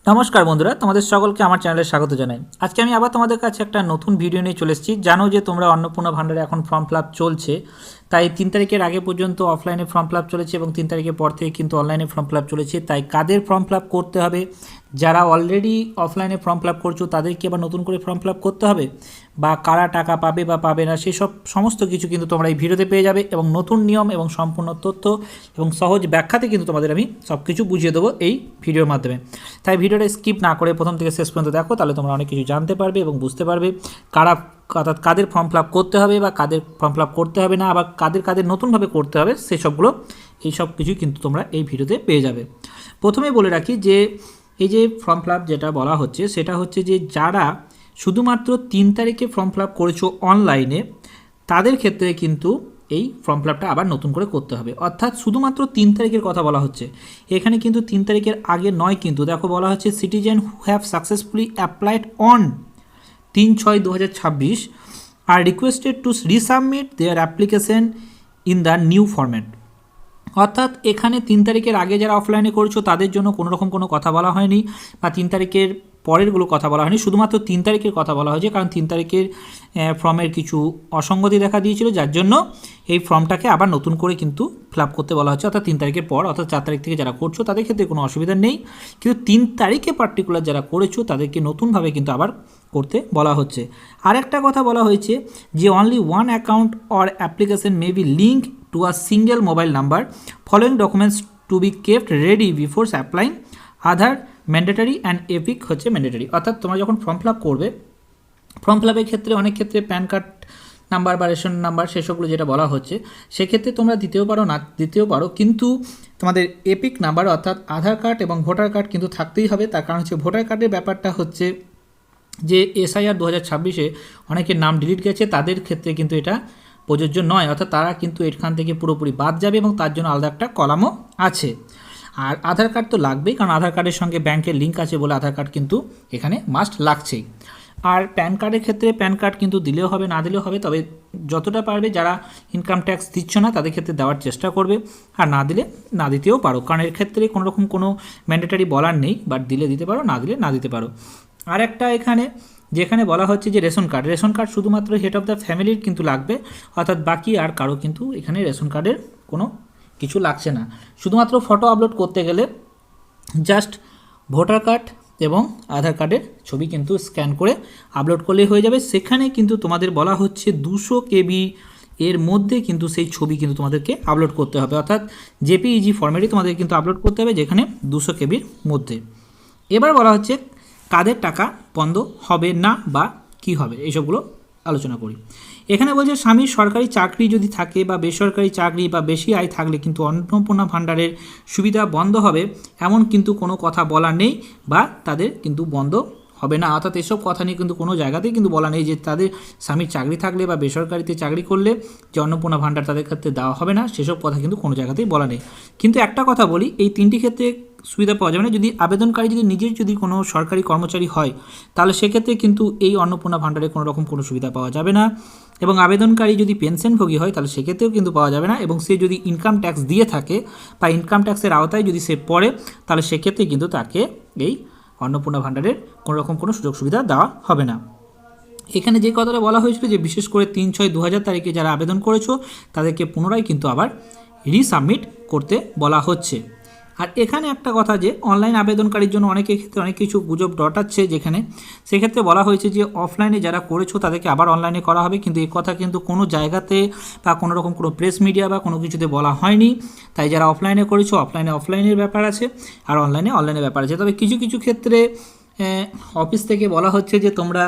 নমস্কার বন্ধুরা, তোমাদের সকলকে আমার চ্যানেলে স্বাগত জানাই। আজকে আমি আবার তোমাদের কাছে একটা নতুন ভিডিও নিয়ে চলে এসেছি। জানো যে তোমরা অন্নপূর্ণা ভান্ডারে এখন ফর্ম ফিল আপ চলছে, তাই 3 তারিখের আগে পর্যন্ত অফলাইনে ফর্ম ফিল আপ চলেছে এবং 3 তারিখের পর থেকে কিন্তু অনলাইনে ফর্ম ফিল আপ চলেছে। তাই কাদের ফর্ম ফিল আপ করতে হবে, যারা অলরেডি অফলাইনে ফর্ম ফিল আপ করছো তাদেরকে আবার নতুন করে ফর্ম ফিল আপ করতে হবে, বা কারা টাকা পাবে বা পাবে না সেসব সমস্ত কিছু কিন্তু তোমরা এই ভিডিওতে পেয়ে যাবে। এবং নতুন নিয়ম এবং সম্পূর্ণ তথ্য এবং সহজ ব্যাখ্যাতে কিন্তু তোমাদের আমি সব কিছু বুঝিয়ে দেবো এই ভিডিওর মাধ্যমে। তাই ভিডিওটা স্কিপ না করে প্রথম থেকে শেষ পর্যন্ত দেখো, তাহলে তোমরা অনেক কিছু জানতে পারবে এবং বুঝতে পারবে কাদের ফর্ম ফিল আপ করতে হবে বা কাদের ফর্ম ফিল আপ করতে হবে না, আবার কাদের নতুনভাবে করতে হবে সেসবগুলো এই সব কিছুই কিন্তু তোমরা এই ভিডিওতে পেয়ে যাবে। প্রথমে বলে রাখি যে এই যে ফর্ম ফিল আপ যেটা বলা হচ্ছে সেটা হচ্ছে যে যারা শুধুমাত্র 3 তারিখে ফর্ম ফিল আপ করেছো অনলাইনে, তাদের ক্ষেত্রে কিন্তু এই ফর্ম ফিল আপটা আবার নতুন করে করতে হবে। অর্থাৎ শুধুমাত্র 3 তারিখের কথা বলা হচ্ছে, এখানে কিন্তু 3 তারিখের আগে নয়। কিন্তু দেখো বলা হচ্ছে citizen who have successfully applied on 3/6/2026 are requested to resubmit their application in the new format. অর্থাৎ এখানে 3 তারিখের আগে যারা অফলাইনে করেছো তাদের জন্য কোনো রকম কোনো কথা বলা হয়নি, বা 3 তারিখের পরেরগুলো কথা বলা হয়নি, শুধুমাত্র 3 তারিখের কথা বলা হয়েছে। কারণ 3 তারিখের ফর্মের কিছু অসঙ্গতি দেখা দিয়েছিল, যার জন্য এই ফর্মটাকে আবার নতুন করে কিন্তু ফিল আপ করতে বলা হচ্ছে। অর্থাৎ 3 তারিখের পর, অর্থাৎ 4 তারিখ থেকে যারা করছো তাদের ক্ষেত্রে কোনো অসুবিধা নেই, কিন্তু 3 তারিখে পার্টিকুলার যারা করেছো তাদেরকে নতুনভাবে কিন্তু আবার করতে বলা হচ্ছে। আরেকটা কথা বলা হয়েছে যে only one account or application may be link to a single mobile number, following documents two be kept ready before applying, Aadhaar mandatory and epic হচ্ছে ম্যান্ডেটারি। অর্থাৎ তোমরা যখন ফর্ম ফিল আপ করবে, ফর্ম ফিল আপের ক্ষেত্রে অনেক ক্ষেত্রে pan card number বা রেশন নাম্বার সেসবগুলো যেটা বলা হচ্ছে সেক্ষেত্রে তোমরা দিতেও পারো না দিতেও পারো, কিন্তু তোমাদের এপিক নাম্বার অর্থাৎ আধার কার্ড এবং ভোটার কার্ড কিন্তু থাকতেই হবে। তার কারণ হচ্ছে ভোটার কার্ডের ব্যাপারটা হচ্ছে যে SIR 2026-এ অনেকের নাম ডিলিট গেছে, তাদের ক্ষেত্রে কিন্তু এটা প্রযোজ্য নয়। অর্থাৎ তারা কিন্তু এখান থেকে পুরোপুরি বাদ যাবে এবং তার জন্য আলাদা একটা কলামও আছে। আর আধার কার্ড তো লাগবেই, কারণ আধার কার্ডের সঙ্গে ব্যাংকের লিঙ্ক আছে বলে আধার কার্ড কিন্তু এখানে মাস্ট লাগছেই। আর প্যান কার্ডের ক্ষেত্রে প্যান কার্ড কিন্তু দিলেও হবে না দিলেও হবে, তবে যতটা পারবে যারা ইনকাম ট্যাক্স দিচ্ছ না তাদের ক্ষেত্রে দেওয়ার চেষ্টা করবে, আর না দিলে না দিতেও পারো, কারণ এর ক্ষেত্রে কোনো রকম কোনো ম্যান্ডেটারি বলার নেই, বাট দিলে দিতে পারো, না দিলে না দিতে পারো। আর একটা এখানে যেখানে বলা হচ্ছে যে রেশন কার্ড শুধুমাত্র হেড অফ দ্য ফ্যামিলির কিন্তু লাগবে, অর্থাৎ বাকি আর কারো কিন্তু এখানে রেশন কার্ডের কোনো কিছু লাগছে না। শুধুমাত্র ফটো আপলোড করতে গেলে জাস্ট ভোটার কার্ড এবং আধার কার্ডের ছবি কিন্তু স্ক্যান করে আপলোড করলেই হয়ে যাবে। সেখানে কিন্তু তোমাদের বলা হচ্ছে 200 KB এর মধ্যে কিন্তু সেই ছবি কিন্তু তোমাদেরকে আপলোড করতে হবে, অর্থাৎ JPEG ফরম্যাটে তোমাদের কিন্তু আপলোড করতে হবে, যেখানে 200 KBর মধ্যে। এবার বলা হচ্ছে কাদের টাকা বন্ধ হবে না বা কি হবে এইসবগুলো আলোচনা করি। এখানে বলছে স্বামীর সরকারি চাকরি যদি থাকে বা বেসরকারি চাকরি বা বেশি আয় থাকলে কিন্তু অন্নপূর্ণা ভাণ্ডারের সুবিধা বন্ধ হবে এমন কিন্তু কোনো কথা বলা নেই, বা তাদের কিন্তু বন্ধ হবে না। অর্থাৎ এসব কথা নিয়ে কিন্তু কোনো জায়গাতেই কিন্তু বলা নেই যে তাদের স্বামীর চাকরি থাকলে বা বেসরকারিতে চাকরি করলে যে অন্নপূর্ণা ভাণ্ডার তাদের ক্ষেত্রে দেওয়া হবে না, সেসব কথা কিন্তু কোনো জায়গাতেই বলা নেই। কিন্তু একটা কথা বলি, এই 3টি ক্ষেত্রে সুবিধা পাওয়া যাবে না। যদি আবেদনকারী নিজের কোনো সরকারি কর্মচারী হয়, তাহলে সেক্ষেত্রে কিন্তু এই অন্নপূর্ণা ভাণ্ডারে কোনো রকম কোনো সুবিধা পাওয়া যাবে না। এবং আবেদনকারী যদি পেনশনভোগী হয় তাহলে সেক্ষেত্রেও কিন্তু পাওয়া যাবে না। এবং সে যদি ইনকাম ট্যাক্স দিয়ে থাকে বা ইনকাম ট্যাক্সের আওতায় যদি সে পড়ে, তাহলে সেক্ষেত্রে কিন্তু তাকে এই অন্নপূর্ণা ভাণ্ডারের কোনো রকম কোনো সুযোগ সুবিধা দেওয়া হবে না। এখানে যে কথাটা বলা হয়েছিল যে বিশেষ করে 3/6/2000 তারিখে যারা আবেদন করেছো তাদেরকে পুনরায় কিন্তু আবার রিসাবমিট করতে বলা হচ্ছে। আর এখানে একটা কথা যে অনলাইন আবেদনকারীর জন্য অনেকের ক্ষেত্রে অনেক কিছু গুজব ডটাচ্ছে, যেখানে সেক্ষেত্রে বলা হয়েছে যে অফলাইনে যারা করেছো তাদেরকে আবার অনলাইনে করা হবে, কিন্তু এই কথা কিন্তু কোনো জায়গাতে বা কোনো রকম কোনো প্রেস মিডিয়া বা কোনো কিছুতে বলা হয়নি। তাই যারা অফলাইনে করেছো অফলাইনের ব্যাপার আছে, আর অনলাইনের ব্যাপার আছে। তবে কিছু কিছু ক্ষেত্রে অফিস থেকে বলা হচ্ছে যে তোমরা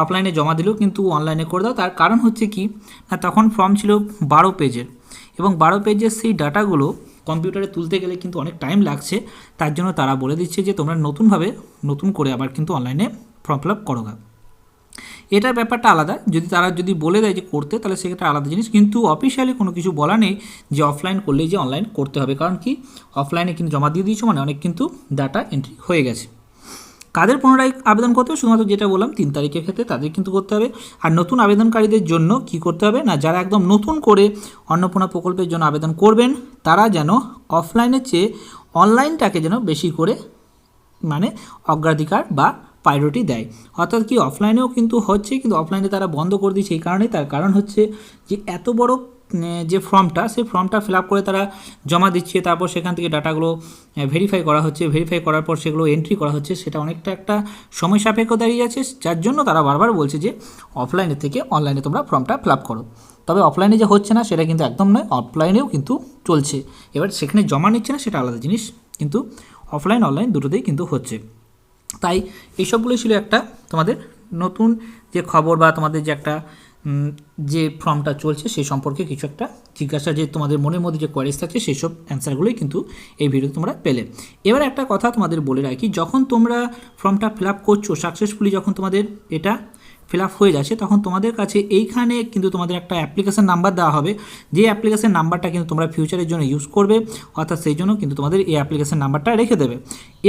অফলাইনে জমা দিলেও কিন্তু অনলাইনে করে দাও। তার কারণ হচ্ছে কি না, তখন ফর্ম ছিল 12 পেজের, এবং 12 পেজের সেই ডাটাগুলো কম্পিউটারে তুলতে গেলে কিন্তু অনেক টাইম লাগছে। তার জন্য তারা বলে দিচ্ছে যে তোমরা নতুন করে আবার কিন্তু অনলাইনে ফর্ম ফিল আপ করো। এটার ব্যাপারটা আলাদা, তারা যদি বলে দেয় যে করতে, তাহলে সেক্ষেত্রে আলাদা জিনিস, কিন্তু অফিসিয়ালি কোনো কিছু বলা নেই যে অফলাইন করলেই যে অনলাইন করতে হবে। কারণ কি, অফলাইনে কিন্তু জমা দিয়ে দিয়েছো মানে অনেক কিন্তু ডাটা এন্ট্রি হয়ে গেছে। কাদের পুনরায় আবেদন করতে হবে, শুধুমাত্র যেটা বললাম 3 তারিখের ক্ষেত্রে তাদের কিন্তু করতে হবে। আর নতুন আবেদনকারীদের জন্য কি করতে হবে না, যারা একদম নতুন করে অন্নপূর্ণা প্রকল্পের জন্য আবেদন করবেন তারা যেন অফলাইনের চেয়ে অনলাইনটাকে যেন বেশি করে মানে অগ্রাধিকার বা প্রায়োরিটি দেয়। অর্থাৎ কি অফলাইনেও কিন্তু হচ্ছে, কিন্তু অফলাইনে তারা বন্ধ করে দিচ্ছে এই কারণেই, তার কারণ হচ্ছে যে এত বড় যে ফর্মটা, সেই ফর্মটা ফিল আপ করে তারা জমা দিচ্ছে, তারপর সেখান থেকে ডাটাগুলো ভেরিফাই করা হচ্ছে, ভেরিফাই করার পর সেগুলো এন্ট্রি করা হচ্ছে, সেটা অনেকটা একটা সময় সাপেক্ষ দাঁড়িয়ে যাচ্ছে, যার জন্য তারা বারবার বলছে যে অফলাইনে থেকে অনলাইনে তোমরা ফর্মটা ফিল আপ করো। তবে অফলাইনে যে হচ্ছে না সেটা কিন্তু একদম নয়, অফলাইনেও কিন্তু চলছে। এবার সেখানে জমা নিচ্ছে না সেটা আলাদা জিনিস, কিন্তু অফলাইন অনলাইন দুটোতেই কিন্তু হচ্ছে। তাই এইসবগুলোই ছিল একটা তোমাদের নতুন যে খবর বা তোমাদের যে একটা যে ফর্মটা চলছে সেই সম্পর্কে কিছু একটা জিজ্ঞাসা, যে তোমাদের মনের মধ্যে যে কোয়ারিজ থাকছে সেই সব অ্যান্সারগুলোই কিন্তু এই ভিডিওতে তোমরা পেলে। এবার একটা কথা তোমাদের বলে রাখি, যখন তোমরা ফর্মটা ফিল আপ করছো সাকসেসফুলি, যখন তোমাদের এটা ফিল আপ হয়ে যাচ্ছে, তখন তোমাদের কাছে এইখানে কিন্তু তোমাদের একটা অ্যাপ্লিকেশান নাম্বার দেওয়া হবে, যে অ্যাপ্লিকেশান নাম্বারটা কিন্তু তোমরা ফিউচারের জন্য ইউজ করবে, অর্থাৎ সেই জন্য কিন্তু তোমাদের এই অ্যাপ্লিকেশান নাম্বারটা রেখে দেবে।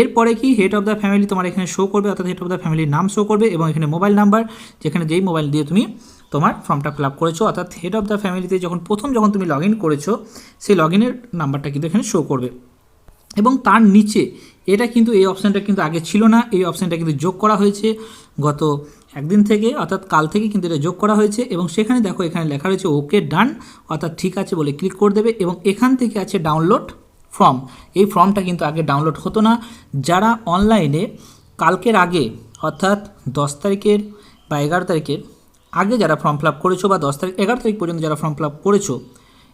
এরপরে কি হেড অফ দ্য ফ্যামিলি তোমার এখানে শো করবে, অর্থাৎ হেড অফ দ্য ফ্যামিলির নাম শো করবে, এবং এখানে মোবাইল নাম্বার, যেখানে যেই মোবাইল দিয়ে তুমি তোমার ফর্মটা ফিল আপ করেছো, অর্থাৎ হেড অফ দ্য ফ্যামিলিতে যখন তুমি লগ ইন করেছো সেই লগ ইনের নাম্বারটা কিন্তু এখানে শো করবে। এবং তার নিচে এটা কিন্তু এই অপশানটা কিন্তু আগে ছিল না, এই অপশানটা কিন্তু যোগ করা হয়েছে গত একদিন থেকে, অর্থাৎ কাল থেকে কিন্তু এটা যোগ করা হয়েছে। এবং সেখানে দেখো এখানে লেখা রয়েছে ওকে ডান, অর্থাৎ ঠিক আছে বলে ক্লিক করে দেবে। এবং এখান থেকে আছে ডাউনলোড ফর্ম, এই ফর্মটা কিন্তু আগে ডাউনলোড হতো না। যারা অনলাইনে কালকের আগে অর্থাৎ 10 তারিখের বা 11 তারিখের আগে যারা ফর্ম ফিল আপ করেছো, বা 10 তারিখ 11 তারিখ পর্যন্ত যারা ফর্ম ফিল আপ করেছো,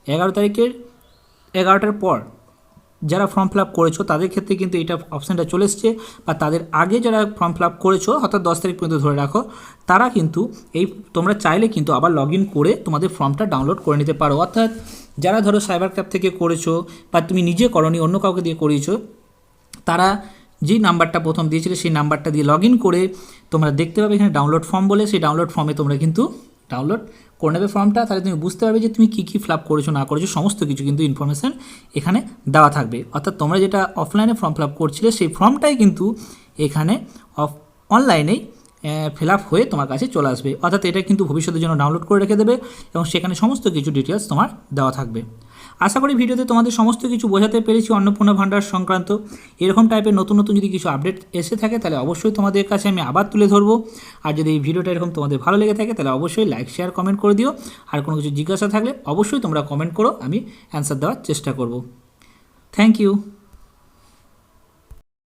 11 তারিখের 11টার পর যারা ফর্ম ফিল আপ করেছো তাদের ক্ষেত্রে কিন্তু এইটা অপশানটা চলে এসছে, বা তাদের আগে যারা ফর্ম ফিল আপ করেছো অর্থাৎ 10 তারিখ পর্যন্ত ধরে রাখো, তারা কিন্তু এই তোমরা চাইলে কিন্তু আবার লগ ইন করে তোমাদের ফর্মটা ডাউনলোড করে নিতে পারো। অর্থাৎ যারা ধরো সাইবার ক্যাফ থেকে করেছো বা তুমি নিজে করনি অন্য কাউকে দিয়ে করিয়েছো, তারা যেই নাম্বারটা প্রথম দিয়েছিলে সেই নাম্বারটা দিয়ে লগ ইন করে তোমরা দেখতে পাবে এখানে ডাউনলোড ফর্ম বলে, সেই ডাউনলোড ফর্মে তোমরা কিন্তু ডাউনলোড করে নেবে ফর্মটা। তাহলে তুমি বুঝতে পারবে যে তুমি কী কী ফিল আপ করেছো না করেছো, সমস্ত কিছু কিন্তু ইনফরমেশান এখানে দেওয়া থাকবে। অর্থাৎ তোমরা যেটা অফলাইনে ফর্ম ফিল আপ করছিলে সেই ফর্মটাই কিন্তু এখানে অনলাইনেই ফিল আপ হয়ে তোমার কাছে চলে আসবে। অর্থাৎ এটা কিন্তু ভবিষ্যতের জন্য ডাউনলোড করে রেখে দেবে এবং সেখানে সমস্ত কিছু ডিটেলস তোমার দেওয়া থাকবে। আশা করি ভিডিওতে তোমাদের সমস্ত কিছু বোঝাতে পেরেছি অন্নপূর্ণা ভান্ডার সংক্রান্ত। এরকম টাইপের নতুন নতুন যদি কিছু আপডেট এসে থাকে তাহলে অবশ্যই তোমাদের কাছে আমি আবার তুলে ধরবো। আর যদি এই ভিডিওটা এরকম তোমাদের ভালো লেগে থাকে তাহলে অবশ্যই লাইক শেয়ার কমেন্ট করে দিও। আর কোনো কিছু জিজ্ঞাসা থাকলে অবশ্যই তোমরা কমেন্ট করো, আমি অ্যান্সার দেওয়ার চেষ্টা করব। Thank you.